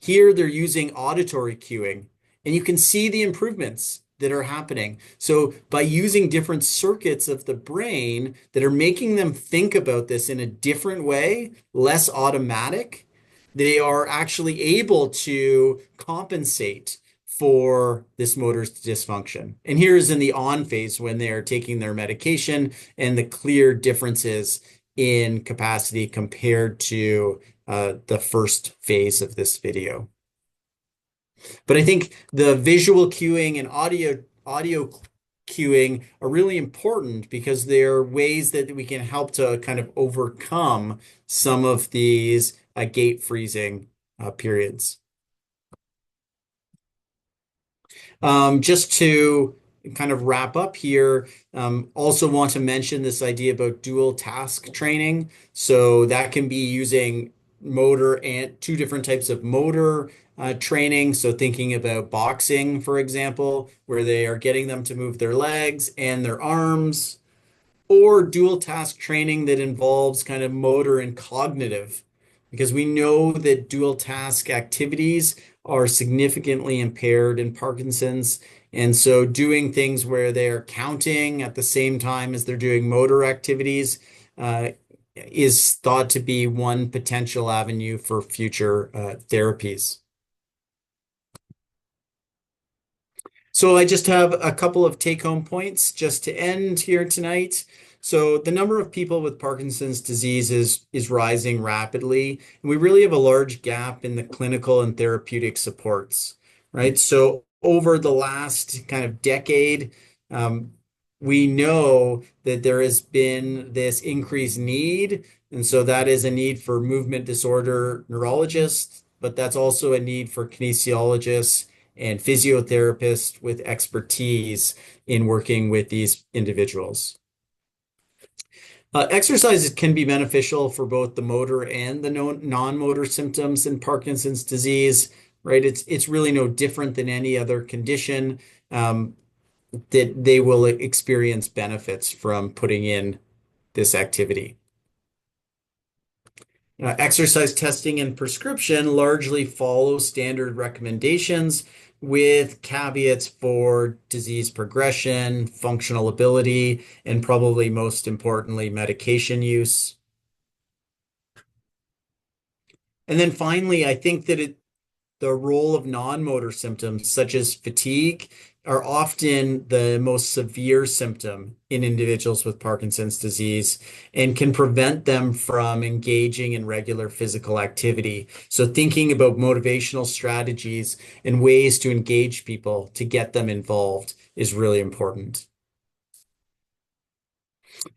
Here they're using auditory cueing, and you can see the improvements that are happening. So by using different circuits of the brain that are making them think about this in a different way, less automatic, they are actually able to compensate for this motor dysfunction. And here is in the on phase when they are taking their medication and the clear differences in capacity compared to the first phase of this video. But I think the visual cueing and audio cueing are really important because they're ways that we can help to kind of overcome some of these gait freezing periods. Just to kind of wrap up here, also want to mention this idea about dual task training. So that can be using motor and two different types of motor training. So thinking about boxing, for example, where they are getting them to move their legs and their arms, or dual task training that involves kind of motor and cognitive, because we know that dual task activities are significantly impaired in Parkinson's. And so doing things where they're counting at the same time as they're doing motor activities uh, is thought to be one potential avenue for future therapies. So I just have a couple of take-home points just to end here tonight. So the number of people with Parkinson's disease is rising rapidly, and we really have a large gap in the clinical and therapeutic supports, right? So over the last kind of decade, um, we know that there has been this increased need, and so that is a need for movement disorder neurologists, but that's also a need for kinesiologists and physiotherapists with expertise in working with these individuals. Exercises can be beneficial for both the motor and the non-motor symptoms in Parkinson's disease, right? It's really no different than any other condition that they will experience benefits from putting in this activity. Exercise testing and prescription largely follow standard recommendations with caveats for disease progression, functional ability, and probably most importantly, medication use. And then finally, I think that the role of non-motor symptoms, such as fatigue, are often the most severe symptom in individuals with Parkinson's disease and can prevent them from engaging in regular physical activity. So thinking about motivational strategies and ways to engage people to get them involved is really important.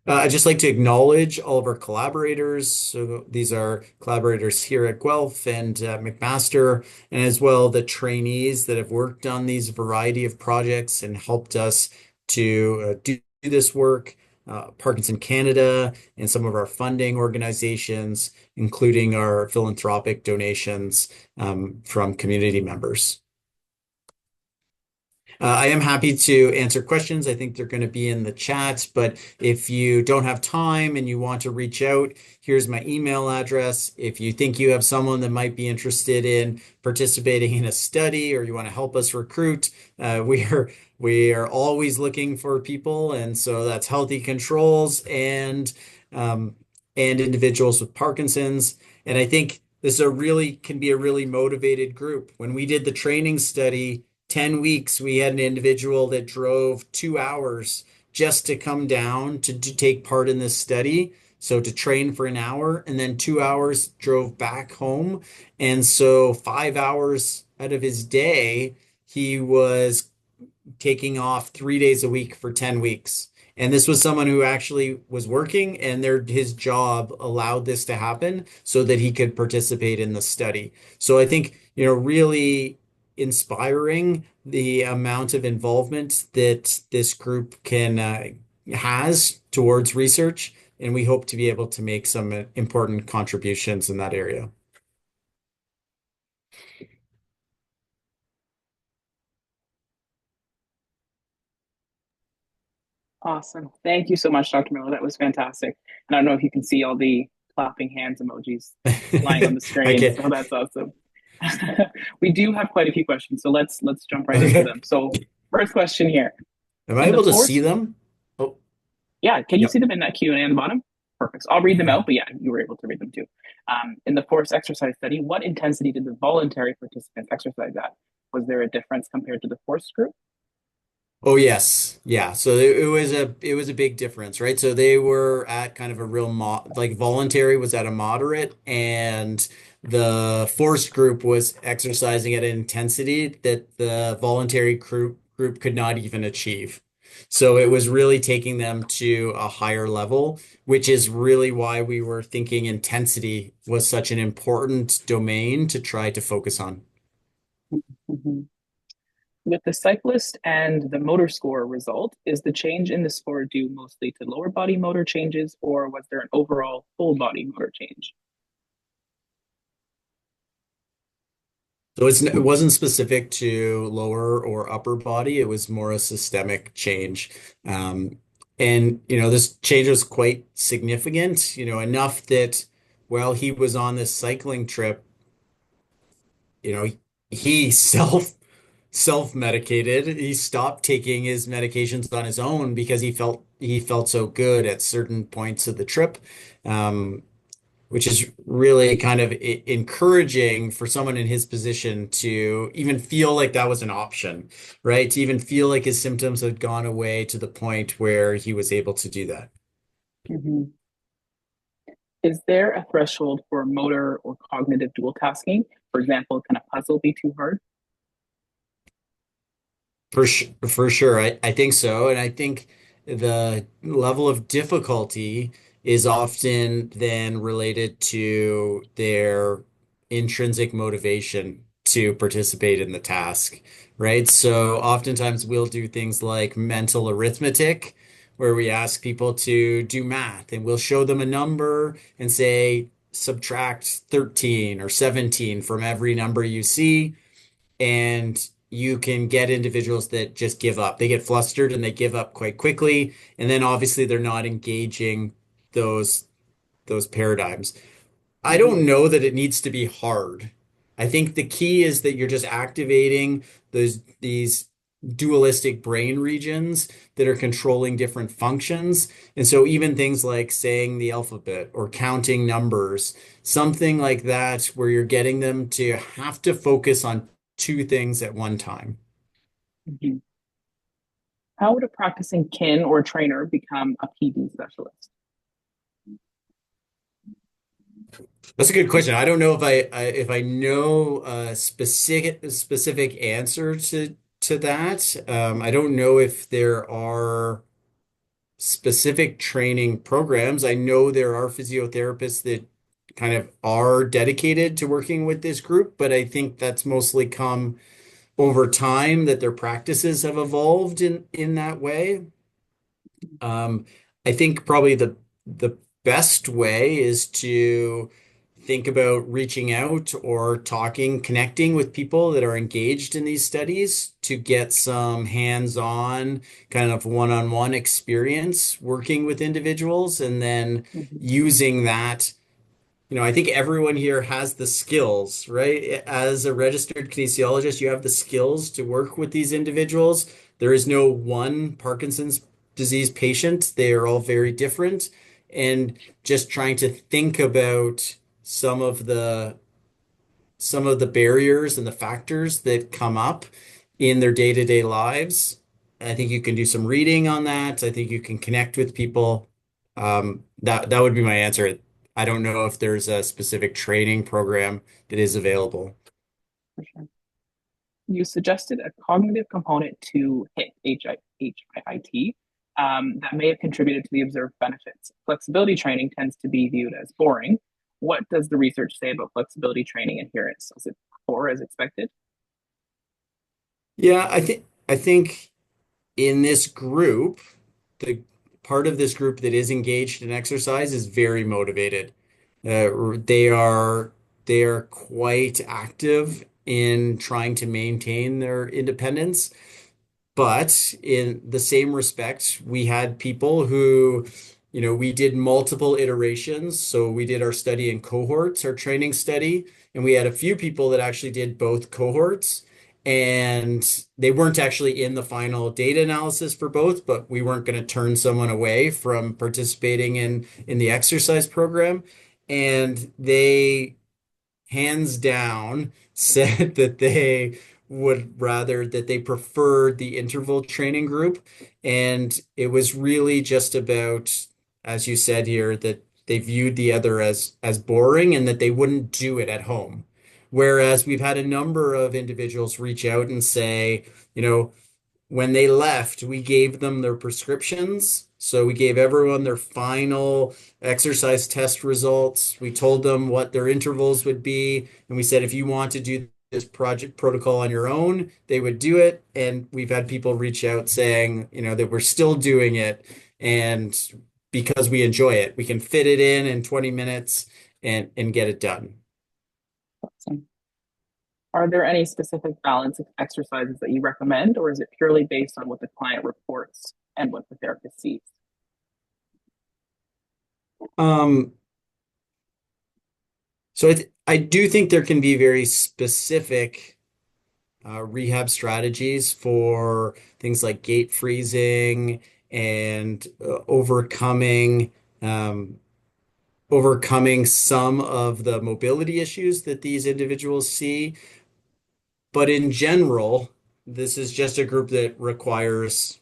I'd just like to acknowledge all of our collaborators. So these are collaborators here at Guelph and McMaster, and as well the trainees that have worked on these variety of projects and helped us to do this work. Parkinson Canada and some of our funding organizations, including our philanthropic donations from community members. I am happy to answer questions. I think they're going to be in the chat, but if you don't have time and you want to reach out, here's my email address. If you think you have someone that might be interested in participating in a study or you want to help us recruit, we are always looking for people, and so that's healthy controls and individuals with Parkinson's. And I think this is a really can be a really motivated group. When we did the training study, 10 weeks, we had an individual that drove 2 hours just to come down to take part in this study. So to train for an hour and then 2 hours drove back home. And so 5 hours out of his day, he was taking off 3 days a week for 10 weeks. And this was someone who actually was working, and his job allowed this to happen so that he could participate in the study. So I think, really inspiring the amount of involvement that this group can has towards research, and we hope to be able to make some important contributions in that area. Awesome. Thank you so much, Dr. Miller. That was fantastic. And I don't know if you can see all the clapping hands emojis flying on the I screen, can so that's awesome. We do have quite a few questions, so let's jump right into Okay. them. So, first question here. Am I In the able to see force, them? Oh, yeah, can you yep. see them in that Q&A on the bottom? Perfect. So I'll read them out, but yeah, you were able to read them too. In the force exercise study, what intensity did the voluntary participants exercise at? Was there a difference compared to the force group? Oh yes. Yeah. So it was a big difference, right? So they were at kind of a real like voluntary was at a moderate, and the forced group was exercising at an intensity that the voluntary group could not even achieve. So it was really taking them to a higher level, which is really why we were thinking intensity was such an important domain to try to focus on. Mhm. With the cyclist and the motor score result, is the change in the score due mostly to lower body motor changes, or was there an overall full body motor change? So it wasn't specific to lower or upper body. It was more a systemic change. Um, and, this change was quite significant, enough that while he was on this cycling trip, he self-medicated. He stopped taking his medications on his own because he felt so good at certain points of the trip. Um, which is really kind of encouraging for someone in his position to even feel like that was an option, right? To even feel like his symptoms had gone away to the point where he was able to do that. Mhm. Is there a threshold for motor or cognitive dual tasking? For example, can a puzzle be too hard? For sure, I think so. And I think the level of difficulty is often then related to their intrinsic motivation to participate in the task, right? So oftentimes we'll do things like mental arithmetic, where we ask people to do math and we'll show them a number and say, subtract 13 or 17 from every number you see, and you can get individuals that just give up. They get flustered and they give up quite quickly, and then obviously they're not engaging those those paradigms. I Mm-hmm. don't know that it needs to be hard. I think the key is that you're just activating these dualistic brain regions that are controlling different functions. And so even things like saying the alphabet or counting numbers, something like that, where you're getting them to have to focus on two things at one time. Mm-hmm. How would a practicing kin or trainer become a PD specialist? That's a good question. I don't know if I know a specific answer to that. I don't know if there are specific training programs. I know there are physiotherapists that kind of are dedicated to working with this group, but I think that's mostly come over time that their practices have evolved in that way. Um, I think probably the best way is to think about reaching out or talking, connecting with people that are engaged in these studies to get some hands-on kind of one-on-one experience working with individuals, and then Mm-hmm. using that. I think everyone here has the skills, right? As a registered kinesiologist, you have the skills to work with these individuals. There is no one Parkinson's disease patient. They are all very different. And just trying to think about some of the some of the barriers and the factors that come up in their day-to-day lives. I think you can do some reading on that. I think you can connect with people. That would be my answer. I don't know if there's a specific training program that is available. For sure. You suggested a cognitive component to HIIT that may have contributed to the observed benefits. Flexibility training tends to be viewed as boring. What does the research say about flexibility training adherence? Is it poor as expected? Yeah, I think in this group, the part of this group that is engaged in exercise is very motivated. They are they are quite active in trying to maintain their independence. But in the same respect, we had people who, we did multiple iterations. So we did our study in cohorts, our training study, and we had a few people that actually did both cohorts. And they weren't actually in the final data analysis for both, but we weren't going to turn someone away from participating in the exercise program. And they hands down said that they would rather that they preferred the interval training group. And it was really just about, as you said here, that they viewed the other as boring and that they wouldn't do it at home. Whereas we've had a number of individuals reach out and say, you know, when they left, we gave them their prescriptions. So we gave everyone their final exercise test results. We told them what their intervals would be. And we said, if you want to do this project protocol on your own, they would do it. And we've had people reach out saying, that we're still doing it. And because we enjoy it, we can fit it in 20 minutes and get it done. Awesome. Are there any specific balance of exercises that you recommend, or is it purely based on what the client reports and what the therapist sees? Um, so I do think there can be very specific rehab strategies for things like gait freezing and um, overcoming some of the mobility issues that these individuals see. But in general, this is just a group that requires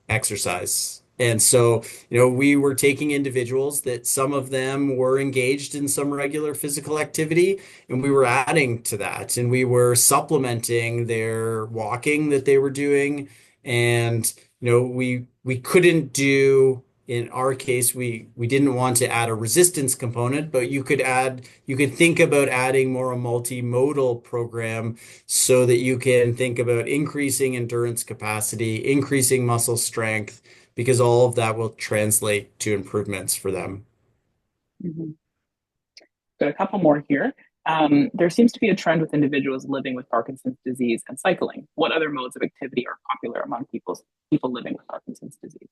exercise. And so, we were taking individuals that some of them were engaged in some regular physical activity, and we were adding to that, and we were supplementing their walking that they were doing. And, we couldn't do, in our case, we didn't want to add a resistance component, but you could think about adding more a multimodal program so that you can think about increasing endurance capacity, increasing muscle strength, because all of that will translate to improvements for them. Mm-hmm. Got a couple more here. There seems to be a trend with individuals living with Parkinson's disease and cycling. What other modes of activity are popular among people living with Parkinson's disease?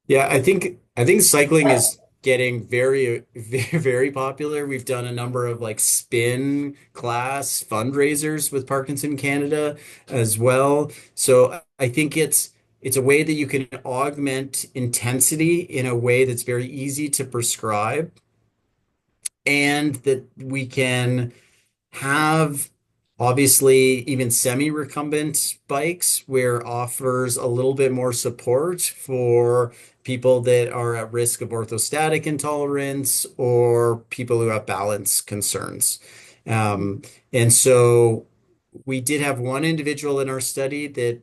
Yeah, I think cycling is getting very, very, very popular. We've done a number of like spin class fundraisers with Parkinson Canada as well. So I think it's a way that you can augment intensity in a way that's very easy to prescribe and that we can have obviously even semi-recumbent bikes where offers a little bit more support for people that are at risk of orthostatic intolerance or people who have balance concerns. Um, and so we did have one individual in our study that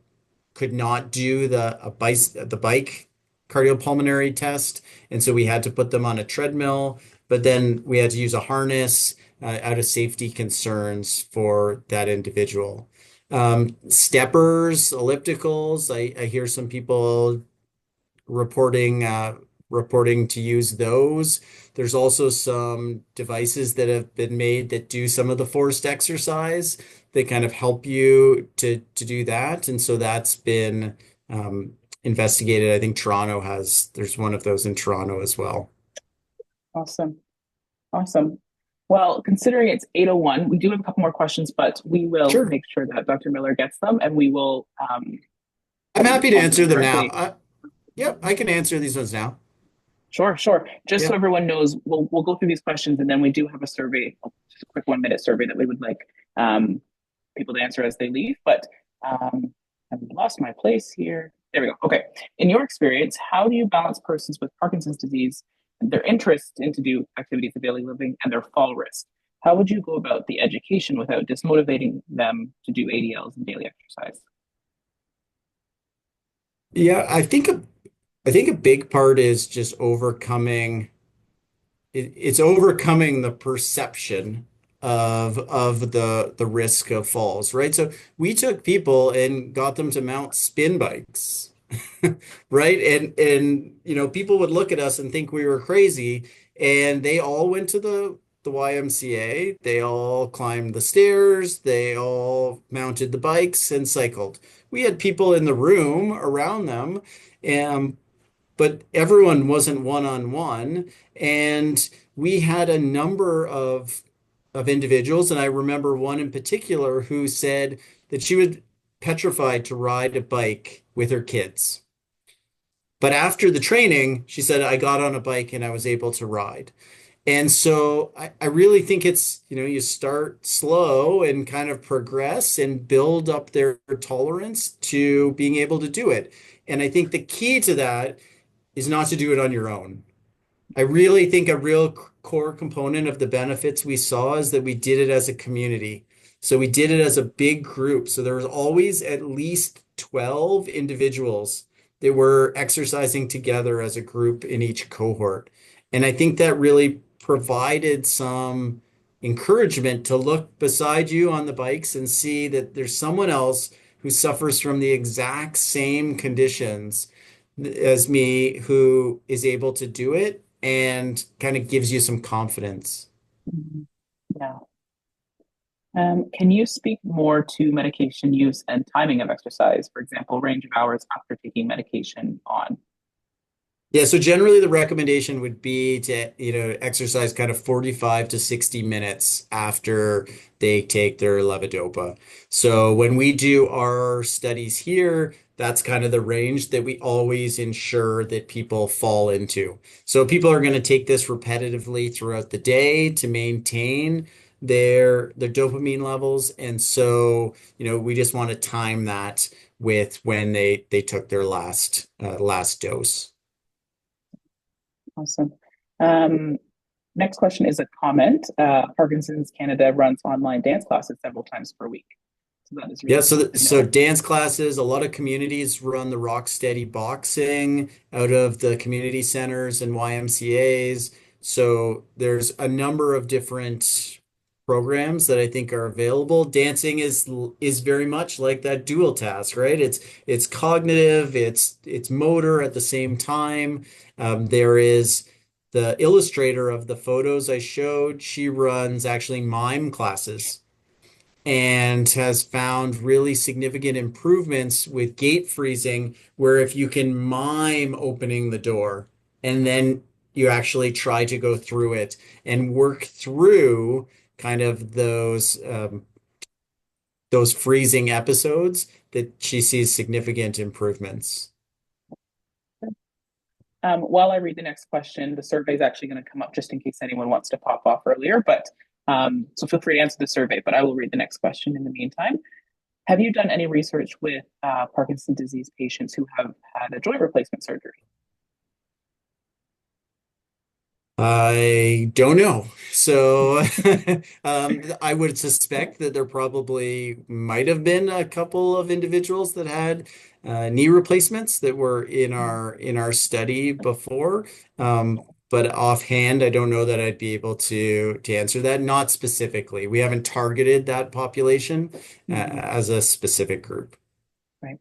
could not do the bike cardiopulmonary test, and so we had to put them on a treadmill. But then we had to use a harness out of safety concerns for that individual. Steppers, ellipticals. I hear some people reporting reporting to use those. There's also some devices that have been made that do some of the forced exercise that kind of help you to do that. And so that's been investigated. I think there's one of those in Toronto as well. Awesome. Awesome. Well, considering it's 8:01, we do have a couple more questions, but we will Sure. make sure that Dr. Miller gets them and we will I'm happy to answer answer them them now. directly. Yep, I can answer these ones now. Sure, sure. Just so Yeah. everyone knows, we'll go through these questions, and then we do have a survey, just a quick 1 minute survey that we would like um, people to answer as they leave. But I've lost my place here. There we go. Okay. In your experience, how do you balance persons with Parkinson's disease, their interest in to do activities of daily living, and their fall risk? How would you go about the education without dismotivating them to do ADLs and daily exercise? Yeah, I think a big part is just it's overcoming the perception of the risk of falls, right? So we took people and got them to mount spin bikes, right? And people would look at us and think we were crazy, and they all went to the YMCA. They all climbed the stairs, they all mounted the bikes and cycled. We had people in the room around them, and but everyone wasn't one-on-one. And we had a number of individuals, and I remember one in particular who said that she was petrified to ride a bike with her kids. But after the training, she said, I got on a bike and I was able to ride. And so I really think it's, you start slow and kind of progress and build up their tolerance to being able to do it. And I think the key to that is not to do it on your own. I really think a real core component of the benefits we saw is that we did it as a community. So we did it as a big group. So there was always at least 12 individuals that were exercising together as a group in each cohort. And I think that really provided some encouragement to look beside you on the bikes and see that there's someone else who suffers from the exact same conditions as me who is able to do it and kind of gives you some confidence. Mhm. Yeah. Can you speak more to medication use and timing of exercise? For example, range of hours after taking medication on. Yeah, so generally the recommendation would be to, exercise kind of 45 to 60 minutes after they take their levodopa. So when we do our studies here, that's kind of the range that we always ensure that people fall into. So people are going to take this repetitively throughout the day to maintain their dopamine levels. And so, we just want to time that with when they took their last dose. Awesome. Um, Next question is a comment. Parkinson's Canada runs online dance classes several times per week. So that is Yeah, really so cool to so know. dance classes, a lot of communities run the Rock Steady boxing out of the community centers and YMCA's. So there's a number of different programs that I think are available. Dancing is very much like that dual task, right? It's cognitive, it's motor at the same time. There is the illustrator of the photos I showed. She runs actually mime classes and has found really significant improvements with gate freezing, where if you can mime opening the door and then you actually try to go through it and work through kind of those freezing episodes, that she sees significant improvements. While I read the next question, the survey is actually going to come up just in case anyone wants to pop off earlier. But so feel free to answer the survey. But I will read the next question in the meantime. Have you done any research with Parkinson's disease patients who have had a joint replacement surgery? I don't know. So I would suspect that there probably might have been a couple of individuals that had knee replacements that were in our study before. But offhand, I don't know that I'd be able to answer that. Not specifically. We haven't targeted that population Mm-hmm. as a specific group. Right.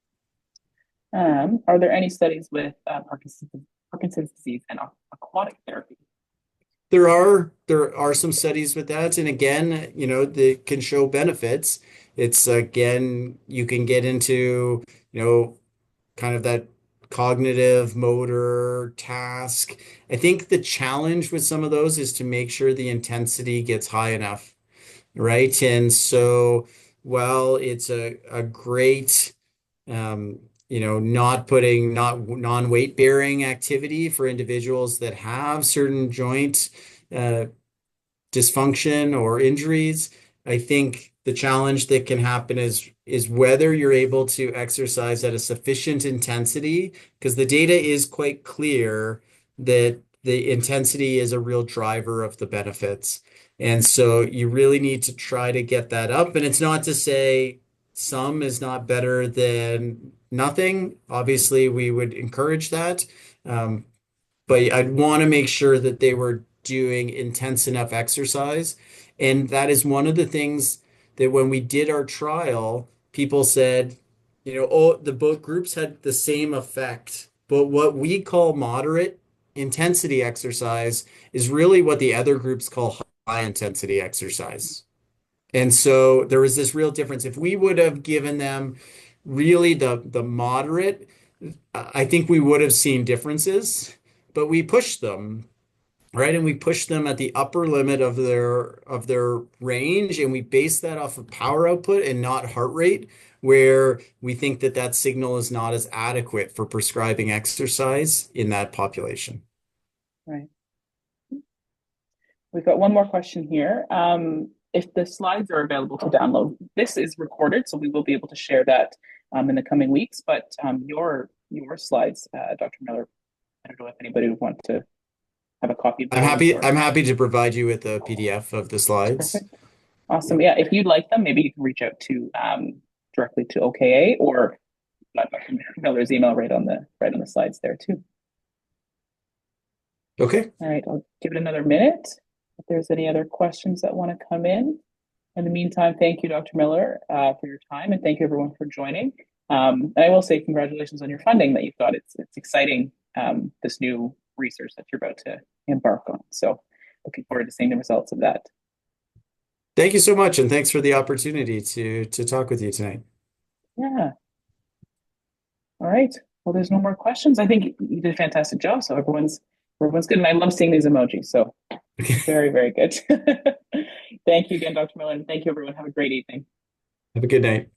Are there any studies with Parkinson's disease and aquatic therapy? There are some studies with that, and again, they can show benefits. It's again, you can get into, kind of that cognitive motor task. I think the challenge with some of those is to make sure the intensity gets high enough, right? And so, while it's a great um, not non-weight bearing activity for individuals that have certain joint uh, dysfunction or injuries. I think the challenge that can happen is whether you're able to exercise at a sufficient intensity, because the data is quite clear that the intensity is a real driver of the benefits. And so you really need to try to get that up. And it's not to say some is not better than nothing. Obviously, we would encourage that. Um, but I'd want to make sure that they were doing intense enough exercise. And that is one of the things that when we did our trial, people said, oh, the both groups had the same effect. But what we call moderate intensity exercise is really what the other groups call high intensity exercise. And so there was this real difference. If we would have given them really the moderate, I think we would have seen differences, but we pushed them, right? And we pushed them at the upper limit of their range, and we based that off of power output and not heart rate, where we think that that signal is not as adequate for prescribing exercise in that population. Right. We've got one more question here. If the slides are available to download, this is recorded, so we will be able to share that in the coming weeks. But your slides, Dr. Miller, I don't know if anybody would want to have a copy of I'm those happy, or I'm happy to provide you with a PDF of the slides. perfect. Yeah. Awesome. Yeah, if you'd like them, maybe you can reach out to directly to OKA or Dr. Miller's email right on the slides there too. Okay. All right, I'll give it another minute. If there's any other questions that want to come in. In the meantime, thank you, Dr. Miller, for your time, and thank you everyone for joining. And I will say congratulations on your funding that you've got. It's exciting, this new research that you're about to embark on. So looking forward to seeing the results of that. Thank you so much, and thanks for the opportunity to talk with you tonight. Yeah. All right. Well, there's no more questions. I think you did a fantastic job. So everyone's good. And I love seeing these emojis. So very, very good. Thank you again, Dr. Miller. And thank you, everyone. Have a great evening. Have a good night.